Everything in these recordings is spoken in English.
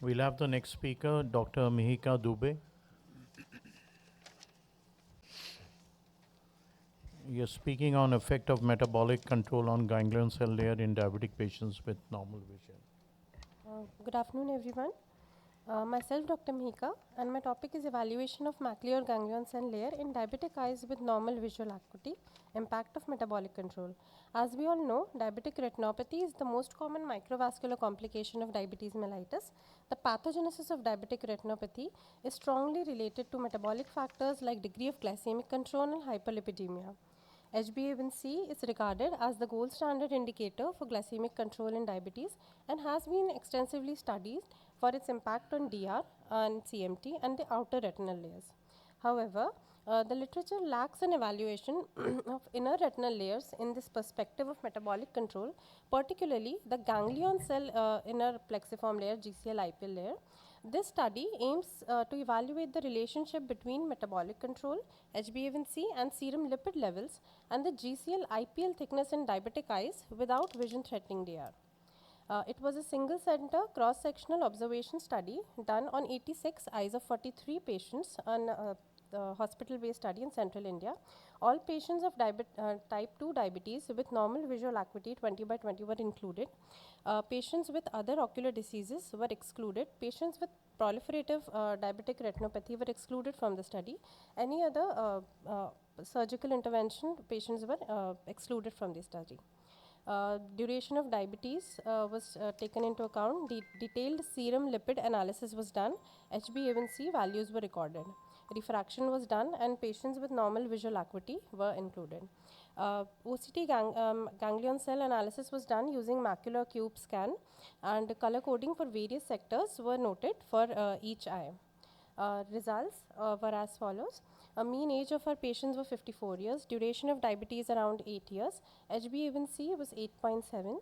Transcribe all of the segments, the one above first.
We'll have the next speaker, Dr. Mihika DUBE. You're speaking on effect of metabolic control on ganglion cell layer in diabetic patients with normal vision. Good afternoon, everyone. Myself, Dr. Mihika, and my topic is evaluation of macular ganglion cell layer in diabetic eyes with normal visual acuity, impact of metabolic control. As we all know, diabetic retinopathy is the most common microvascular complication of diabetes mellitus. The pathogenesis of diabetic retinopathy is strongly related to metabolic factors like degree of glycemic control and hyperlipidemia. HbA1c is regarded as the gold standard indicator for glycemic control in diabetes and has been extensively studied for its impact on DR and CMT and the outer retinal layers. However, the literature lacks an evaluation of inner retinal layers in this perspective of metabolic control, particularly the ganglion cell inner plexiform layer, GCL IPL layer. This study aims to evaluate the relationship between metabolic control, HbA1c, and serum lipid levels, and the GCL IPL thickness in diabetic eyes without vision threatening DR. It was a single center cross sectional observation study done on 86 eyes of 43 patients on the hospital based study in central India. All patients of type 2 diabetes with normal visual acuity 20/20 were included. Patients with other ocular diseases were excluded. Patients with proliferative diabetic retinopathy were excluded from the study. Any other surgical intervention patients were excluded from the study. Duration of diabetes was taken into account. Detailed serum lipid analysis was done. HbA1c values were recorded. Refraction was done, and patients with normal visual acuity were included. OCT ganglion cell analysis was done using macular cube scan, and color coding for various sectors were noted for each eye. Results were as follows. A mean age of our patients was 54 years, duration of diabetes around 8 years, HbA1c was 8.7.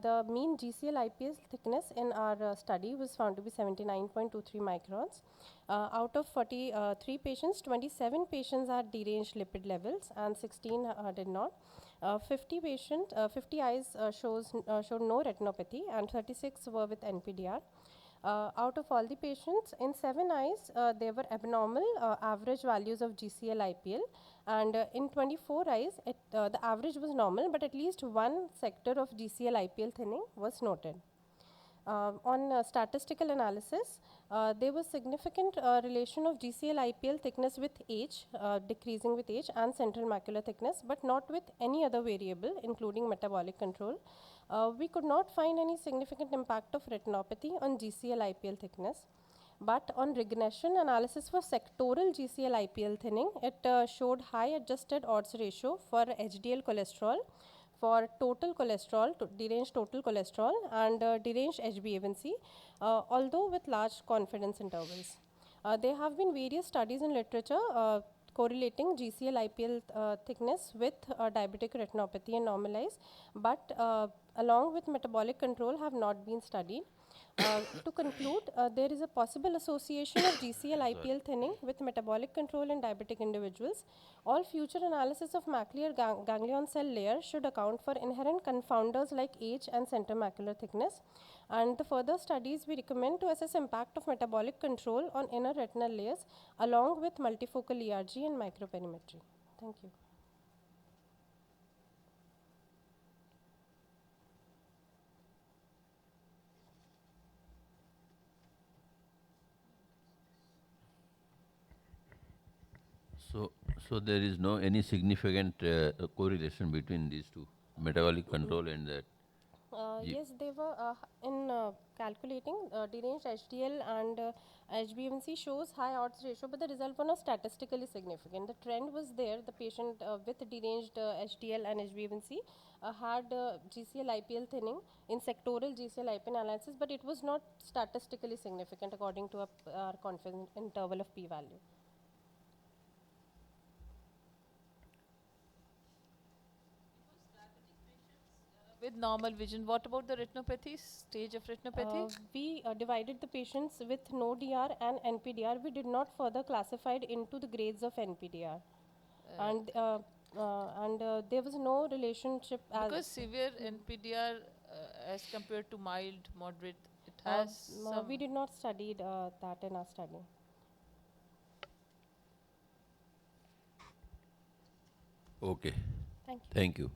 The mean GCL IPS thickness in our study was found to be 79.23 microns. Out of 43 patients, 27 patients had deranged lipid levels and 16 did not. 50 eyes showed no retinopathy and 36 were with NPDR. Out of all the patients, in 7 eyes, there were abnormal average values of GCL IPL, and in 24 eyes, the average was normal, but at least one sector of GCL IPL thinning was noted. On statistical analysis, there was significant relation of GCL IPL thickness with age, decreasing with age, and central macular thickness, but not with any other variable, including metabolic control. We could not find any significant impact of retinopathy on GCL IPL thickness. But on regression analysis for sectoral GCL IPL thinning, it showed high adjusted odds ratio for HDL cholesterol, for total cholesterol, deranged total cholesterol, and deranged HbA1c, although with large confidence intervals. There have been various studies in literature correlating GCL IPL thickness with diabetic retinopathy and normalized, but along with metabolic control have not been studied. To conclude, there is a possible association of GCL IPL thinning with metabolic control in diabetic individuals. All future analysis of macular ganglion cell layer should account for inherent confounders like age and central macular thickness. And the further studies we recommend to assess impact of metabolic control on inner retinal layers along with multifocal ERG and microperimetry. Thank you. So there is no any significant correlation between these two, metabolic control and that. Yes, they were in calculating deranged HDL and HbA1c shows high odds ratio, but the result was not statistically significant. The trend was there. The patient with deranged HDL and HbA1c had GCL IPL thinning in sectoral GCL IPL analysis, but it was not statistically significant according to our confidence interval of p-value. With normal vision, what about the retinopathy, stage of retinopathy? We divided the patients with no DR and NPDR. We did not further classified into the grades of NPDR. And there was no relationship because severe NPDR as compared to mild, moderate, it has No, some. we did not study that in our study. Okay. Thank you. Thank you.